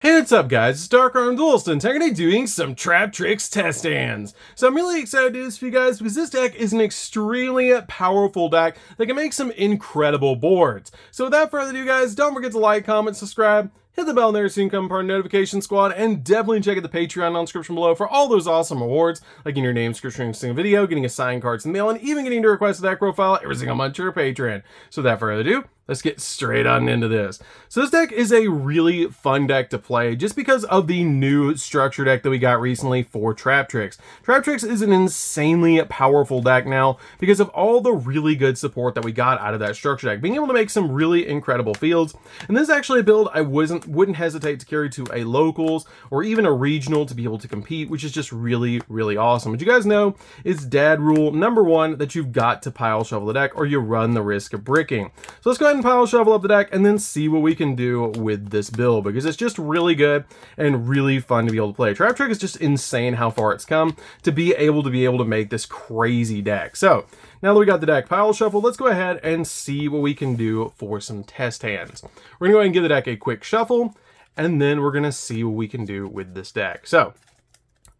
Hey, what's up guys, it's Dark Armed Wolston, today doing some Trap Tricks test hands. So I'm really excited to do this for you guys because this deck is an extremely powerful deck that can make some incredible boards. So without further ado guys, don't forget to like, comment, subscribe, hit the bell there so you can become part of the notification squad, and definitely check out the Patreon on the description below for all those awesome rewards, like getting your name description in a single video, getting assigned cards in the mail, and even getting to request a deck profile every single month to your Patreon. So without further ado, let's get straight on into this. So this deck is a really fun deck to play just because of the new structure deck that we got recently for Trap Tricks. Trap Tricks is an insanely powerful deck now because of all the really good support that we got out of that structure deck, being able to make some really incredible fields. And this is actually a build I wouldn't hesitate to carry to a locals or even a regional to be able to compete, which is just really, really awesome. But you guys know it's dad rule number one that you've got to pile shovel the deck or you run the risk of bricking. So let's go ahead and pile shovel up the deck and then see what we can do with this build, because it's just really good and really fun to be able to play. Trap Trick is just insane how far it's come to be able to make this crazy deck. So now that we got the deck pile shuffle, let's go ahead and see what we can do for some test hands. We're gonna go ahead and give the deck a quick shuffle, and then we're gonna see what we can do with this deck. So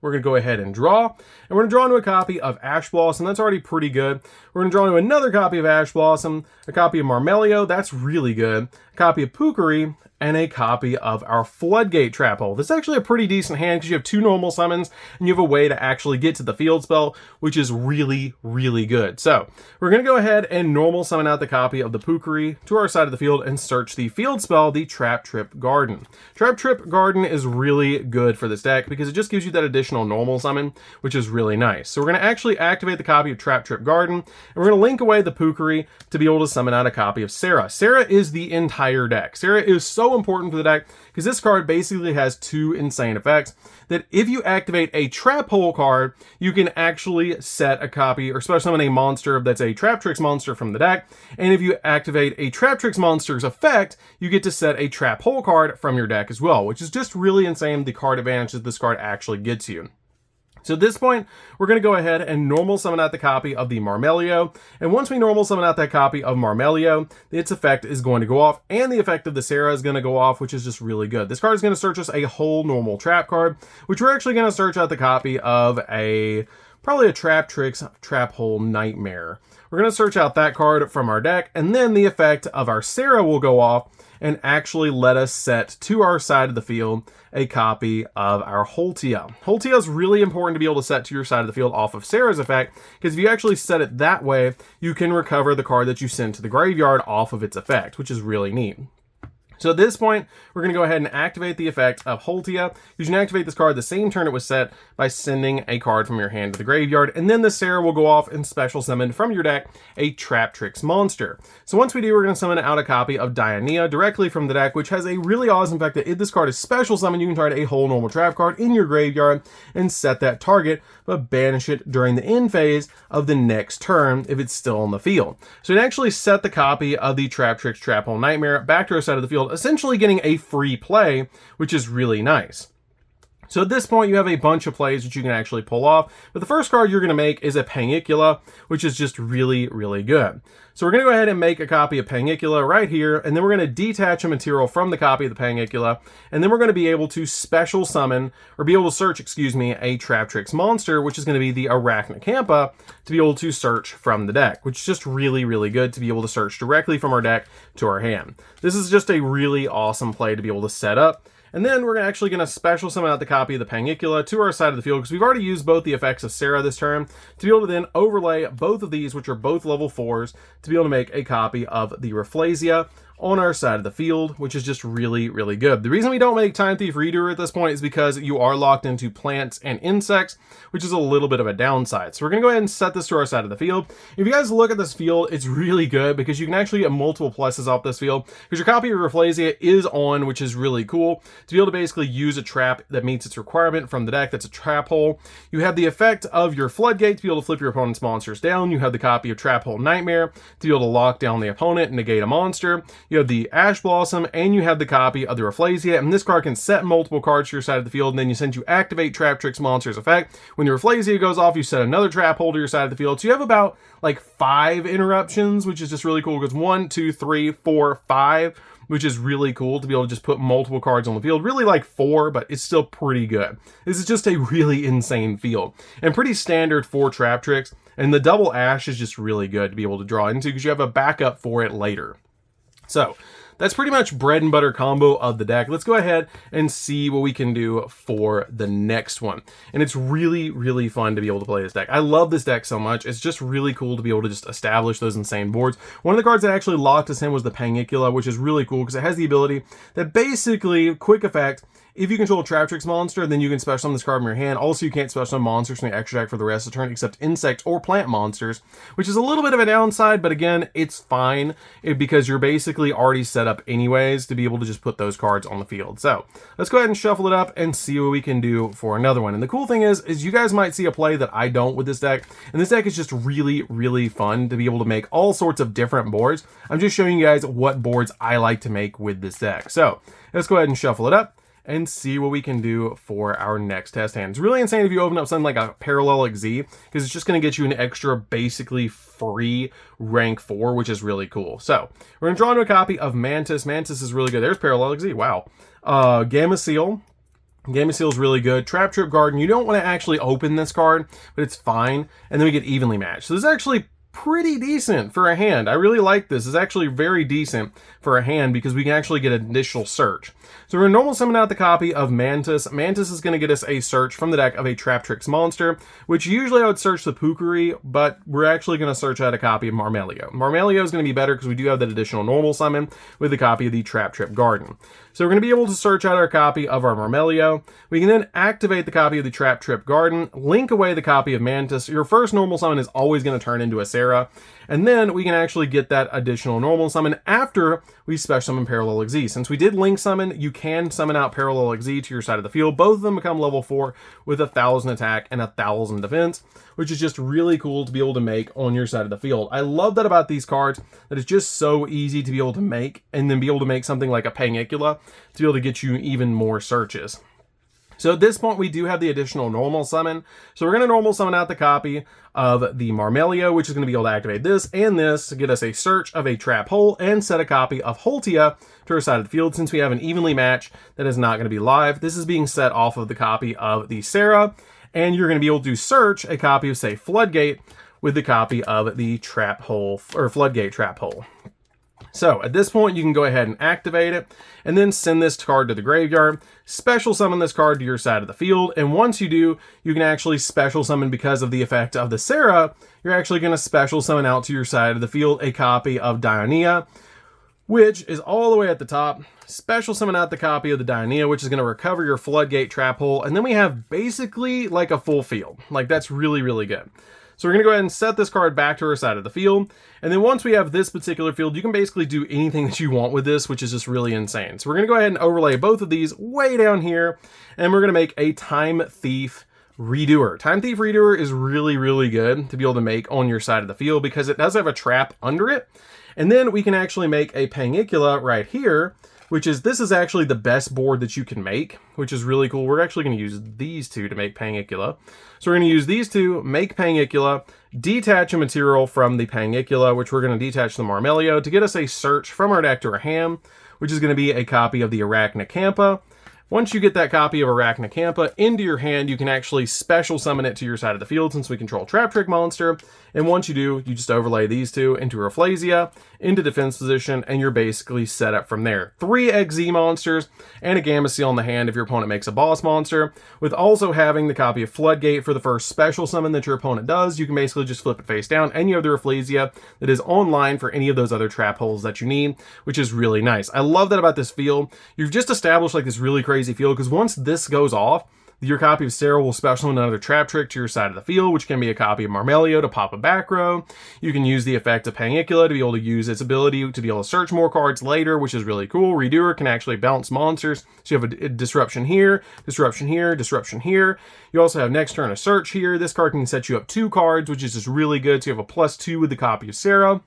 we're going to go ahead and draw, and we're going to draw into a copy of Ash Blossom. That's already pretty good. We're going to draw into another copy of Ash Blossom, a copy of Marmelio. That's really good. A copy of Pukari, and a copy of our Floodgate Trap Hole. This is actually a pretty decent hand because you have two normal summons and you have a way to actually get to the field spell, which is really, really good. So we're going to go ahead and normal summon out the copy of the Pukari to our side of the field and search the field spell, the Trap Trip Garden. Trap Trip Garden is really good for this deck because it just gives you that additional normal summon, which is really nice. So we're going to actually activate the copy of Trap Trip Garden, and we're going to link away the Pukari to be able to summon out a copy of Sarah. Sarah is the entire deck. Sarah is so important for the deck because this card basically has two insane effects that if you activate a Trap Hole card, you can actually set a copy or special summon a monster that's a Trap Tricks monster from the deck. And if you activate a Trap Tricks monster's effect, you get to set a Trap Hole card from your deck as well, which is just really insane, the card advantage that this card actually gets you. So at this point, we're going to go ahead and normal summon out the copy of the Marmelio. And once we normal summon out that copy of Marmelio, its effect is going to go off, and the effect of the Sarah is going to go off, which is just really good. This card is going to search us a whole normal trap card, which we're actually going to search out the copy of probably a Trap Tricks Trap Hole Nightmare. We're going to search out that card from our deck, and then the effect of our Sarah will go off and actually let us set to our side of the field a copy of our Holtia. Holtia is really important to be able to set to your side of the field off of Sarah's effect, because if you actually set it that way, you can recover the card that you sent to the graveyard off of its effect, which is really neat. So at this point, we're going to go ahead and activate the effect of Holtia. You can activate this card the same turn it was set by sending a card from your hand to the graveyard, and then the Sarah will go off and special summon from your deck a Trap Tricks monster. So once we do, we're going to summon out a copy of Diania directly from the deck, which has a really awesome effect that if this card is special summoned, you can target a whole normal trap card in your graveyard and set that target, but banish it during the end phase of the next turn if it's still on the field. So you can actually set the copy of the Trap Tricks Trap Hole Nightmare back to our side of the field, essentially getting a free play, which is really nice. So at this point, you have a bunch of plays that you can actually pull off, but the first card you're going to make is a Pangicula, which is just really, really good. So we're going to go ahead and make a copy of Pangicula right here, and then we're going to detach a material from the copy of the Pangicula, and then we're going to be able to special summon, or be able to search, a Trap Tricks monster, which is going to be the Arachnocampa, to be able to search from the deck, which is just really, really good to be able to search directly from our deck to our hand. This is just a really awesome play to be able to set up. And then we're actually going to special summon out the copy of the Pangicula to our side of the field, because we've already used both the effects of Sarah this turn, to be able to then overlay both of these, which are both level 4s, to be able to make a copy of the Rafflesia on our side of the field, which is just really, really good. The reason we don't make Time Thief Reader at this point is because you are locked into plants and insects, which is a little bit of a downside. So we're going to go ahead and set this to our side of the field. If you guys look at this field, it's really good because you can actually get multiple pluses off this field, because your copy of Rafflesia is on, which is really cool, to be able to basically use a trap that meets its requirement from the deck that's a trap hole. You have the effect of your Floodgate to be able to flip your opponent's monsters down. You have the copy of Trap Hole Nightmare to be able to lock down the opponent and negate a monster. You have the Ash Blossom, and you have the copy of the Rafflesia, and this card can set multiple cards to your side of the field, and then you activate Trap Tricks monster's effect. When your Rafflesia goes off, you set another trap hole to your side of the field. So you have about like 5 interruptions, which is just really cool, because 1, 2, 3, 4, 5 which is really cool to be able to just put multiple cards on the field. Really like 4, but it's still pretty good. This is just a really insane field and pretty standard for Trap Tricks. And the double Ash is just really good to be able to draw into because you have a backup for it later. So that's pretty much bread and butter combo of the deck. Let's go ahead and see what we can do for the next one. And it's really, really fun to be able to play this deck. I love this deck so much. It's just really cool to be able to just establish those insane boards. One of the cards that actually locked us in was the Pangicula, which is really cool because it has the ability that basically, quick effect, if you control a Trap Tricks monster, then you can special summon this card from your hand. Also, you can't special summon monsters from your extra deck for the rest of the turn, except insect or plant monsters, which is a little bit of a downside, but again, it's fine because you're basically already set up anyways to be able to just put those cards on the field. So let's go ahead and shuffle it up and see what we can do for another one. And the cool thing is you guys might see a play that I don't with this deck, and this deck is just really, really fun to be able to make all sorts of different boards. I'm just showing you guys what boards I like to make with this deck. So let's go ahead and shuffle it up and see what we can do for our next test hand. It's really insane if you open up something like a Parallel Z, because it's just going to get you an extra, basically free rank 4, which is really cool. So we're going to draw into a copy of Mantis. Mantis is really good. There's Parallel Z. Wow. Gameciel. Gameciel is really good. Trap Trip Garden. You don't want to actually open this card, but it's fine. And then we get Evenly Matched. So this is actually pretty decent for a hand. I really like this. It's actually very decent for a hand because we can actually get an additional search. So we're going to normal summon out the copy of Mantis. Mantis is going to get us a search from the deck of a Trap Tricks monster, which usually I would search the Pukari, but we're actually going to search out a copy of Marmelio. Marmelio is going to be better because we do have that additional normal summon with the copy of the Trap Trip Garden. So we're going to be able to search out our copy of our Marmelio. We can then activate the copy of the Trap Trip Garden, link away the copy of Mantis. Your first normal summon is always going to turn into a Sarah. And then we can actually get that additional normal summon after we special summon Parallel Z. Since we did link summon, you can summon out Parallel Z to your side of the field. Both of them become level 4 with 1,000 attack and 1,000 defense, which is just really cool to be able to make on your side of the field. I love that about these cards, that it's just so easy to be able to make, and then be able to make something like a Pangicula to be able to get you even more searches. So at this point, we do have the additional normal summon. So we're going to normal summon out the copy of the Marmelio, which is going to be able to activate this and this to get us a search of a Trap Hole and set a copy of Holtia to our side of the field. Since we have an Evenly Match that is not going to be live, this is being set off of the copy of the Sarah, and you're going to be able to search a copy of, say, Floodgate with the copy of the Trap Hole or Floodgate Trap Hole. So at this point, you can go ahead and activate it and then send this card to the graveyard, special summon this card to your side of the field. And once you do, you can actually special summon, because of the effect of the Sarah, you're actually going to special summon out to your side of the field a copy of Dionia, which is all the way at the top. Special summon out the copy of the Dionia, which is going to recover your Floodgate Trap Hole. And then we have basically like a full field. Like, that's really, really good. So we're going to go ahead and set this card back to our side of the field. And then once we have this particular field, you can basically do anything that you want with this, which is just really insane. So we're going to go ahead and overlay both of these way down here. And we're going to make a Time Thief Redoer. Time Thief Redoer is really, really good to be able to make on your side of the field because it does have a trap under it. And then we can actually make a Pangicula right here, which is, this is actually the best board that you can make, which is really cool. We're actually going to use these two to make Pangicula. So we're going to use these two, make Pangicula, detach a material from the Pangicula, which we're going to detach the Marmelio to get us a search from our deck to our hand, which is going to be a copy of the Arachnacampa. Once you get that copy of Arachnacampa into your hand, you can actually special summon it to your side of the field since we control Trap Trick monster. And once you do, you just overlay these two into Rafflesia, into defense position, and you're basically set up from there. 3 XZ monsters and a Gameciel in the hand if your opponent makes a boss monster, with also having the copy of Floodgate for the first special summon that your opponent does. You can basically just flip it face down, and you have the Rafflesia that is online for any of those other trap holes that you need, which is really nice. I love that about this field. You've just established like this really crazy field, because once this goes off, your copy of Sarah will special summon another Trap Trick to your side of the field, which can be a copy of Marmelio to pop a back row. You can use the effect of Pangicula to be able to use its ability to be able to search more cards later, which is really cool. Redoer can actually bounce monsters. So you have a disruption here, disruption here, disruption here. You also have next turn a search here. This card can set you up 2 cards, which is just really good. So you have a +2 with the copy of Sarah.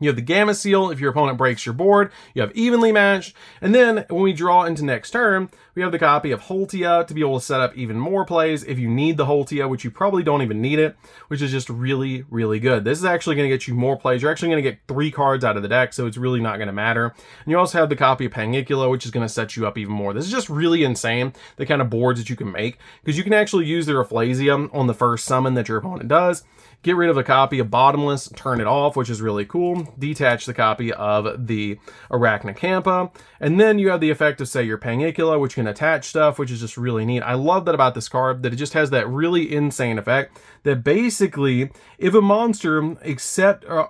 You have the Gamma Seal if your opponent breaks your board. You have Evenly Matched. And then when we draw into next turn, we have the copy of Holtia to be able to set up even more plays if you need the Holtia, which you probably don't even need it, which is just really, really good. This is actually going to get you more plays. You're actually going to get 3 cards out of the deck, so it's really not going to matter. And you also have the copy of Pangicula, which is going to set you up even more. This is just really insane, the kind of boards that you can make, because you can actually use the Rafflesia on the first summon that your opponent does. Get rid of a copy of Bottomless, turn it off, which is really cool. Detach the copy of the Arachnocampa. And then you have the effect of, say, your Pangicula, which can attach stuff, which is just really neat. I love that about this card, that it just has that really insane effect that basically, if a monster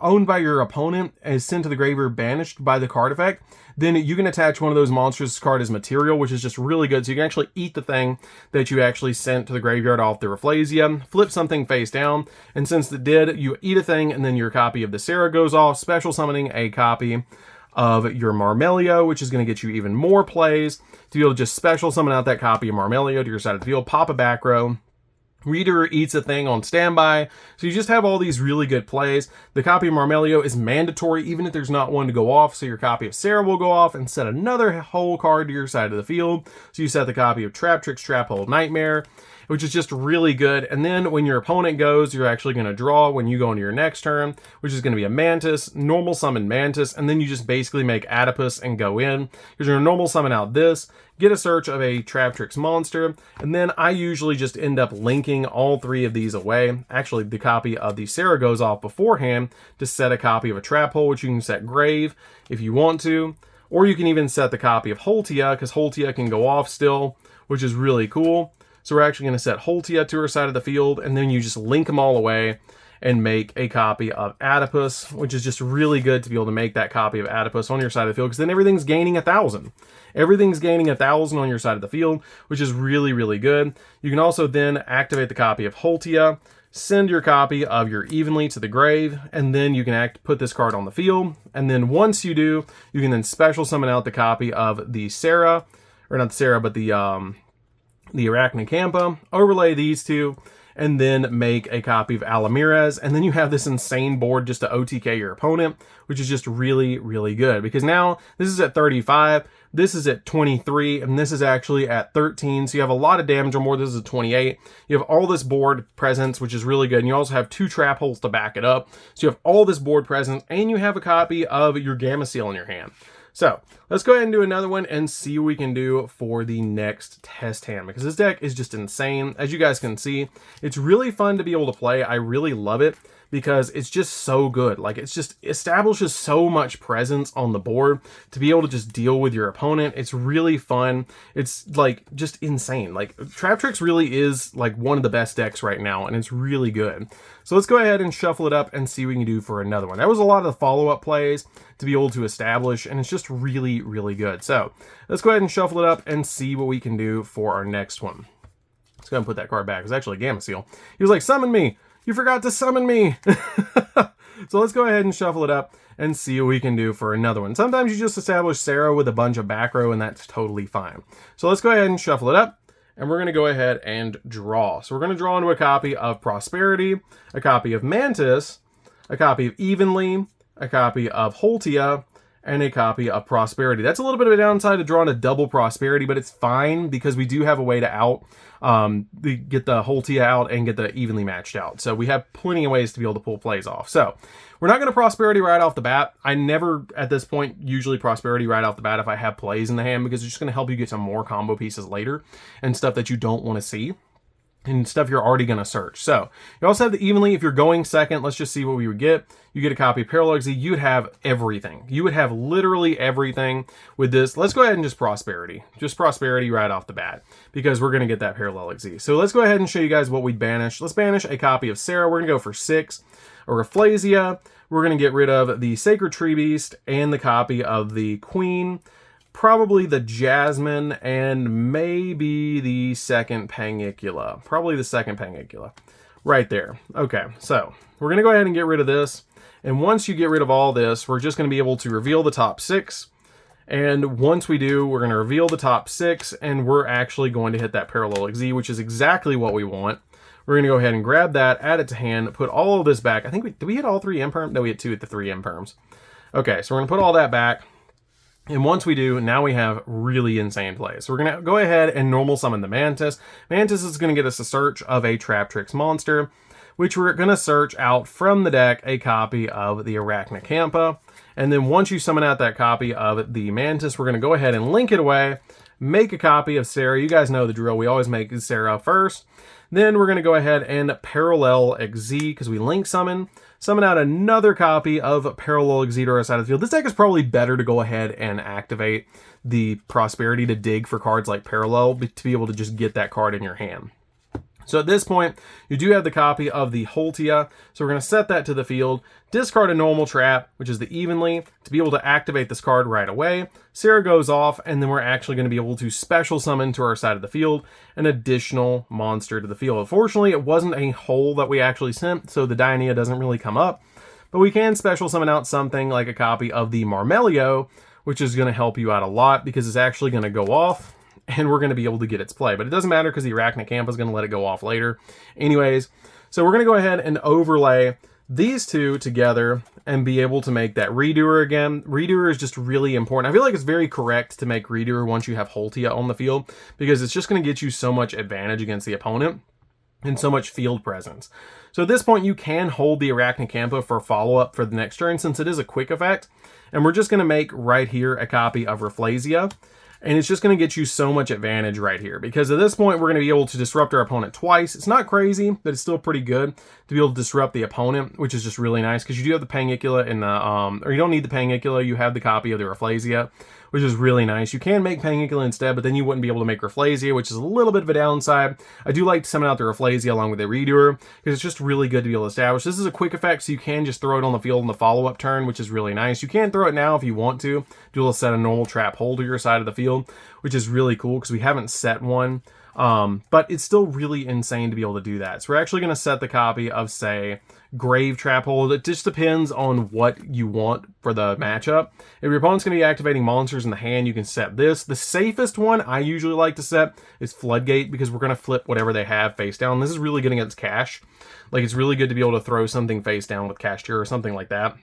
owned by your opponent is sent to the graveyard banished by the card effect, then you can attach one of those monsters card as material, which is just really good. So you can actually eat the thing that you actually sent to the graveyard off the Rafflesia, flip something face down, and since it did, you eat a thing, and then your copy of the Serra goes off, special summoning a copy of your Marmelio, which is going to get you even more plays to be able to just special summon out that copy of Marmelio to your side of the field, pop a back row. Reader eats a thing on standby. So you just have all these really good plays. The copy of Marmelio is mandatory even if there's not one to go off. So your copy of Serra will go off and set another whole card to your side of the field. So you set the copy of Traptrix, Traphole, Nightmare, which is just really good. And then when your opponent goes, you're actually going to draw when you go into your next turn, which is going to be a Mantis, normal summon Mantis, and then you just basically make Adipus and go in. Because you're going to normal summon out this, get a search of a Traptrix monster, and then I usually just end up linking all 3 of these away. Actually, the copy of the Serra goes off beforehand to set a copy of a Traphole, which you can set Grave if you want to. Or you can even set the copy of Holtia, because Holtia can go off still, which is really cool. So we're actually going to set Holtia to her side of the field, and then you just link them all away and make a copy of Adipus, which is just really good to be able to make that copy of Adipus on your side of the field, because then everything's gaining 1,000. Everything's gaining 1,000 on your side of the field, which is really, really good. You can also then activate the copy of Holtia, send your copy of your Evenly to the grave, and then you can put this card on the field. And then once you do, you can then special summon out the copy of the Serra, or not the Serra, but the Arachnocampa, overlay these 2, and then make a copy of Alamirez, and then you have this insane board just to OTK your opponent, which is just really, really good, because now this is at 35, this is at 23, and this is actually at 13, so you have a lot of damage or more. This is at 28. You have all this board presence, which is really good, and you also have 2 trap holes to back it up, so you have all this board presence, and you have a copy of your Gamma Seal in your hand. So let's go ahead and do another one and see what we can do for the next test hand, because this deck is just insane. As you guys can see, it's really fun to be able to play. I really love it because it's just so good. Like, it's just establishes so much presence on the board to be able to just deal with your opponent. It's really fun. It's like just insane. Like, Traptrix really is like one of the best decks right now, and it's really good. So let's go ahead and shuffle it up and see what we can do for another one. That was a lot of the follow-up plays to be able to establish, and it's just really, really good. So let's go ahead and shuffle it up and see what we can do for our next one. Let's go ahead and put that card back. It's actually a Gamma Seal. He was like, summon me. You forgot to summon me. So let's go ahead and shuffle it up and see what we can do for another one. Sometimes you just establish Serra with a bunch of back row, and that's totally fine. So let's go ahead and shuffle it up, and we're going to go ahead and draw. So we're going to draw into a copy of Prosperity, a copy of Mantis, a copy of Evenly, a copy of Holtia, and a copy of Prosperity. That's a little bit of a downside to drawing a double Prosperity, but it's fine because we do have a way to get the Holtia out and get the Evenly Matched out. So we have plenty of ways to be able to pull plays off. So we're not going to Prosperity right off the bat. I never, at this point, usually Prosperity right off the bat if I have plays in the hand, because it's just going to help you get some more combo pieces later and stuff that you don't want to see, and stuff you're already going to search. So you also have the Evenly. If you're going second, let's just see what we would get. You get a copy of Parallel Exceed. You would have everything. You would have literally everything with this. Let's go ahead and just Prosperity. Just Prosperity right off the bat, because we're going to get that Parallel Exceed. So let's go ahead and show you guys what we'd banish. Let's banish a copy of Serra. We're going to go for 6. A Rafflesia. We're going to get rid of the Sacred Tree Beast and the copy of the Queen. Probably the Jasmine, and maybe the second Pangicula. Probably the second Pangicula. Right there. Okay, so we're going to go ahead and get rid of this. And once you get rid of all this, we're just going to be able to reveal the top 6. And once we do, we're going to reveal the top 6, and we're actually going to hit that Parallel Exceed, which is exactly what we want. We're going to go ahead and grab that, add it to hand, put all of this back. I think did we hit all 3 imperms? No, we hit 2 at the 3 imperms. Okay, so we're going to put all that back. And once we do, now we have really insane plays. So we're going to go ahead and normal summon the Mantis. Mantis is going to get us a search of a Traptrix monster, which we're going to search out from the deck a copy of the Arachnicampa. And then once you summon out that copy of the Mantis, we're going to go ahead and link it away, make a copy of Sarah. You guys know the drill. We always make Sarah first. Then we're going to go ahead and Parallel XZ, because we link summon out another copy of Parallel XZ to our side of the field. This deck is probably better to go ahead and activate the Prosperity to dig for cards like Parallel to be able to just get that card in your hand. So at this point, you do have the copy of the Holtia, so we're going to set that to the field, discard a normal trap, which is the Evenly, to be able to activate this card right away. Sarah goes off, and then we're actually going to be able to special summon to our side of the field an additional monster to the field. Unfortunately, it wasn't a hole that we actually sent, so the Dionea doesn't really come up, but we can special summon out something like a copy of the Marmelio, which is going to help you out a lot because it's actually going to go off, and we're going to be able to get its play. But it doesn't matter because the Arachnicampa is going to let it go off later. Anyways, so we're going to go ahead and overlay these two together and be able to make that Redoer again. Redoer is just really important. I feel like it's very correct to make Redoer once you have Holtia on the field because it's just going to get you so much advantage against the opponent and so much field presence. So at this point, you can hold the Arachnicampa for follow-up for the next turn since it is a quick effect. And we're just going to make right here a copy of Rafflesia. And it's just going to get you so much advantage right here. Because at this point, we're going to be able to disrupt our opponent twice. It's not crazy, but it's still pretty good to be able to disrupt the opponent, which is just really nice. Because you do have the Pangicula in the, or you don't need the Pangicula. You have the copy of the Rafflesia, which is really nice. You can make Pangicula instead, but then you wouldn't be able to make Rafflesia, which is a little bit of a downside. I do like to summon out the Rafflesia along with the Redoer, because it's just really good to be able to establish. This is a quick effect, so you can just throw it on the field in the follow-up turn, which is really nice. You can throw it now if you want to. Do a little set a normal trap hole to your side of the field, which is really cool, because we haven't set one. But it's still really insane to be able to do that. So we're actually going to set the copy of, say, Grave Trap Hole. It just depends on what you want for the matchup. If your opponent's going to be activating monsters in the hand, you can set this. The safest one I usually like to set is Floodgate, because we're going to flip whatever they have face down. This is really good against Cash. Like, it's really good to be able to throw something face down with Cash Tier or something like that,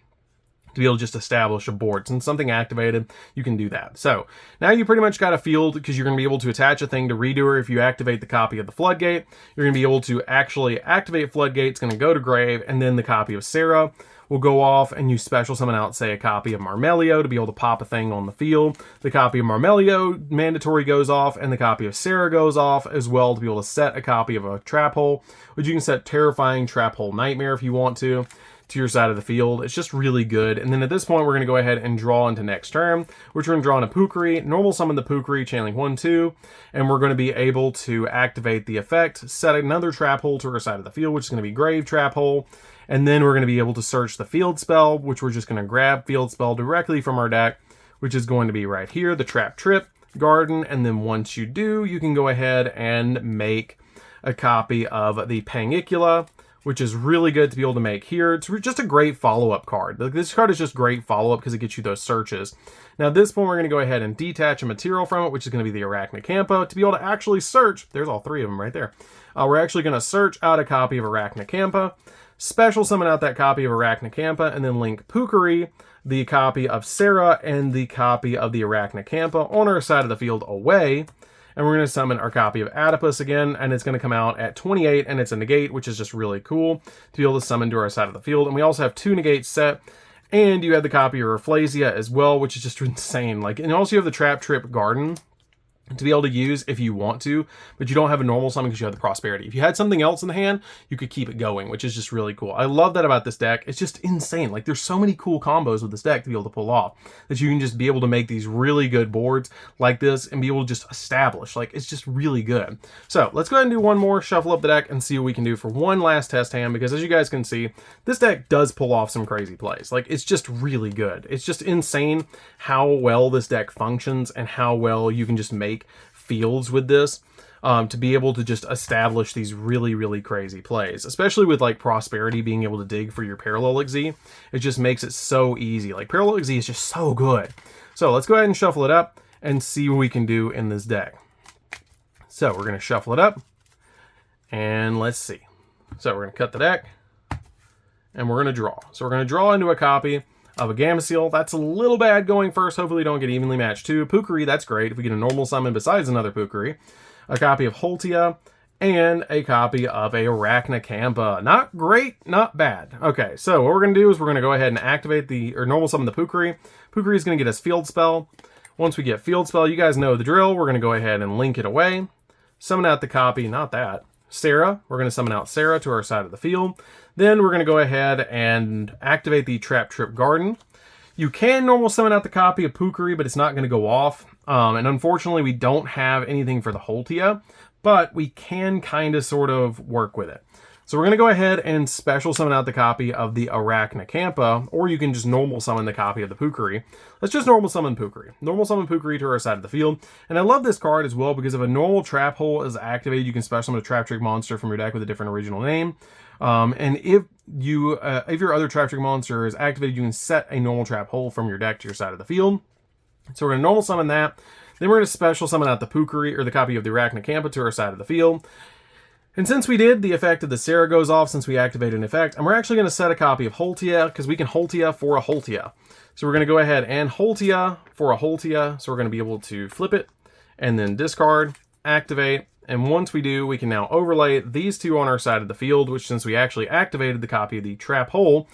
to be able to just establish a board. Since something activated, you can do that. So now you pretty much got a field, because you're going to be able to attach a thing to Redoer. If you activate the copy of the Floodgate, you're going to be able to actually activate Floodgate. It's going to go to Grave, and then the copy of Sarah will go off, and you special summon out, say, a copy of Marmelio to be able to pop a thing on the field. The copy of Marmelio mandatory goes off, and the copy of Sarah goes off as well to be able to set a copy of a Trap Hole, which you can set Terrifying Trap Hole Nightmare if you want to your side of the field. It's just really good. And then at this point, we're going to go ahead and draw into next turn, which we're going to draw in a Pukri, normal summon the Pukri, channeling 1/2, and we're going to be able to activate the effect, set another Trap Hole to our side of the field, which is going to be Grave Trap Hole, and then we're going to be able to search the field spell, which we're just going to grab field spell directly from our deck, which is going to be right here, the Trap Trip Garden, and then once you do, you can go ahead and make a copy of the Pangicula, which is really good to be able to make here. It's just a great follow-up card. This card is just great follow-up because it gets you those searches. Now at this point, we're going to go ahead and detach a material from it, which is going to be the Arachnicampa, to be able to actually search. There's all 3 of them right there. We're actually going to search out a copy of Arachnicampa, special summon out that copy of Arachnicampa, and then link Pukri, the copy of Sarah, and the copy of the Arachnicampa on our side of the field away. And we're going to summon our copy of Adipus again, and it's going to come out at 28, and it's a negate, which is just really cool to be able to summon to our side of the field. And we also have 2 negates set, and you have the copy of Rafflesia as well, which is just insane. Like, and also you have the Trap Trip Garden to be able to use if you want to, but you don't have a normal summon because you have the Prosperity. If you had something else in the hand, you could keep it going, which is just really cool. I love that about this deck. It's just insane. Like, there's so many cool combos with this deck to be able to pull off that you can just be able to make these really good boards like this and be able to just establish. Like, it's just really good. So let's go ahead and do one more, shuffle up the deck, and see what we can do for one last test hand, because as you guys can see, this deck does pull off some crazy plays. Like, it's just really good. It's just insane how well this deck functions and how well you can just make fields with this to be able to just establish these really, really crazy plays, especially with like Prosperity being able to dig for your Parallel XZ. It just makes it so easy. Like, Parallel XZ is just so good. So let's go ahead and shuffle it up and see what we can do in this deck. So we're going to shuffle it up and let's see. So we're going to cut the deck, and we're going to draw. So we're going to draw into a copy of a Gameciel. That's a little bad going first. Hopefully don't get evenly matched too. Pukari, that's great. If we get a normal summon besides another Pukari. A copy of Holtia, and a copy of a Arachnicampa. Not great, not bad. Okay, so what we're going to do is we're going to go ahead and activate or normal summon the Pukari. Pukari is going to get us Field Spell. Once we get Field Spell, you guys know the drill. We're going to go ahead and link it away. Summon out the copy, not that. Sarah, we're going to summon out Sarah to our side of the field. Then we're going to go ahead and activate the Trap Trip Garden. You can normal summon out the copy of Pukari, but it's not going to go off. And unfortunately, we don't have anything for the Holtia, but we can kind of sort of work with it. So we're going to go ahead and special summon out the copy of the Arachnicampa, or you can just normal summon the copy of the Pukari. Let's just normal summon Pukari. Normal summon Pukari to our side of the field. And I love this card as well because if a normal Trap Hole is activated, you can special summon a Trap Trick monster from your deck with a different original name. And if your other Trap Trick monster is activated, you can set a normal Trap Hole from your deck to your side of the field. So we're going to normal summon that. Then we're going to special summon out the Pukari, or the copy of the Arachnicampa, to our side of the field. And since we did, the effect of the Sarah goes off since we activated an effect. And we're actually going to set a copy of Holtia, because we can Holtia for a Holtia. So we're going to go ahead and Holtia for a Holtia. So we're going to be able to flip it, and then discard, activate. And once we do, we can now overlay these two on our side of the field, which since we actually activated the copy of the Trap Hole,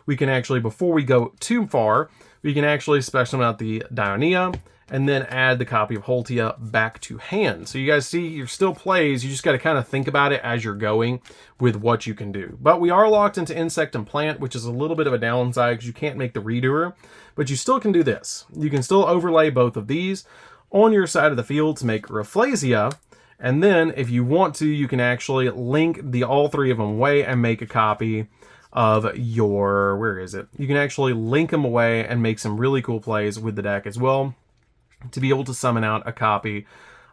we can actually, before we go too far, we can actually special summon out the Dionia, and then add the copy of Holtia back to hand. So you guys see, you're still plays, you just got to kind of think about it as you're going with what you can do. But we are locked into Insect and Plant, which is a little bit of a downside because you can't make the Redoer, but you still can do this. You can still overlay both of these on your side of the field to make Rafflesia, and then if you want to, you can actually link all three of them away and make a copy of your, where is it? You can actually link them away and make some really cool plays with the deck as well, to be able to summon out a copy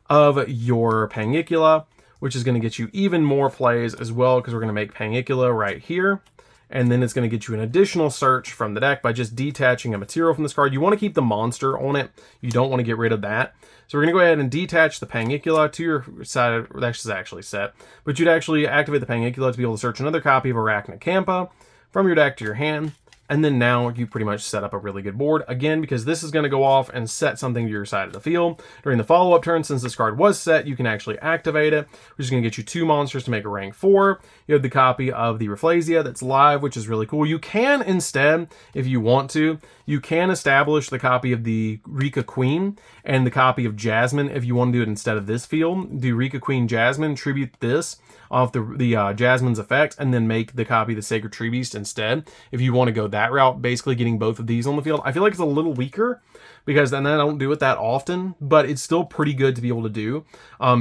of your Pangicula, which is going to get you even more plays as well, because we're going to make Pangicula right here. And then it's going to get you an additional search from the deck by just detaching a material from this card. You want to keep the monster on it. You don't want to get rid of that. So we're going to go ahead and detach the Pangicula to your side. That's actually set. But you'd actually activate the Pangicula to be able to search another copy of Arachnicampa from your deck to your hand. And then now you pretty much set up a really good board. Again, because this is going to go off and set something to your side of the field. During the follow-up turn, since this card was set, you can actually activate it, which is going to get you 2 monsters to make a rank 4. You have the copy of the Rafflesia that's live, which is really cool. You can instead, if you want to, you can establish the copy of the Rika Queen and the copy of Jasmine if you want to do it instead of this field. Do Rika Queen Jasmine, tribute this off the Jasmine's effect, and then make the copy of the Sacred Tree Beast instead. If you want to go that route, basically getting both of these on the field. I feel like it's a little weaker, because then I don't do it that often, but it's still pretty good to be able to do,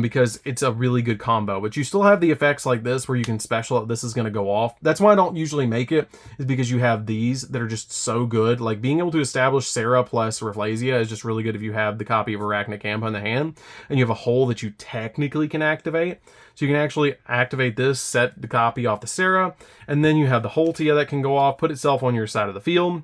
because it's a really good combo. But you still have the effects like this where you can special, this is going to go off. That's why I don't usually make it, is because you have these that are just so good. Like being able to establish Sarah plus Rafflesia is just really good if you have the copy of Arachnicampa in the hand, and you have a hole that you technically can activate. So you can actually activate this, set the copy off the Sarah, and then you have the Holtia that can go off, put itself on your side of the field.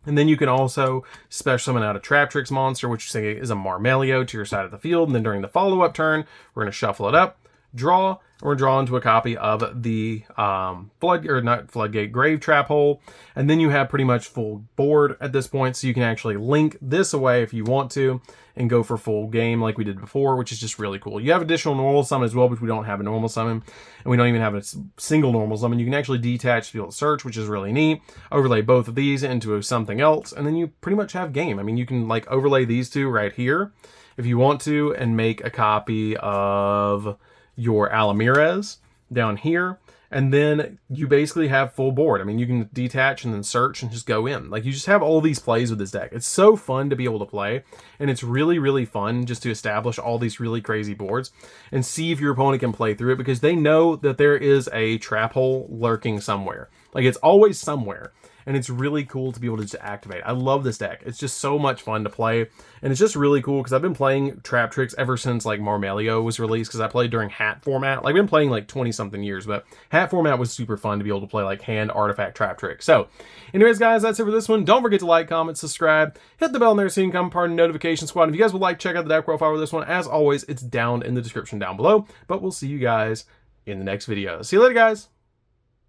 And then you can also special summon out a Trap Tricks monster, which say is a Marmelio, to your side of the field. And then during the follow-up turn, we're going to shuffle it up, draw, and we're drawn to a copy of the Floodgate Grave Trap Hole. And then you have pretty much full board at this point, so you can actually link this away if you want to and go for full game like we did before, which is just really cool. You have additional normal summon as well, but we don't have a normal summon, and we don't even have a single normal summon. You can actually detach to be able to search, which is really neat. Overlay both of these into something else, and then you pretty much have game. I mean, you can like overlay these two right here if you want to, and make a copy of your Alamirez down here. And then you basically have full board. I mean, you can detach and then search and just go in. Like, you just have all these plays with this deck. It's so fun to be able to play. And it's really, really fun just to establish all these really crazy boards and see if your opponent can play through it, because they know that there is a trap hole lurking somewhere. Like, it's always somewhere. And it's really cool to be able to just activate. I love this deck. It's just so much fun to play. And it's just really cool because I've been playing Trap Tricks ever since like Marmelio was released, because I played during Hat format. Like, I've been playing like 20 something years, but Hat format was super fun to be able to play like hand artifact Trap Tricks. So anyways, guys, that's it for this one. Don't forget to like, comment, subscribe, hit the bell in there so you can become part of the notification squad. If you guys would like, check out the deck profile for this one. As always, it's down in the description down below. But we'll see you guys in the next video. See you later, guys.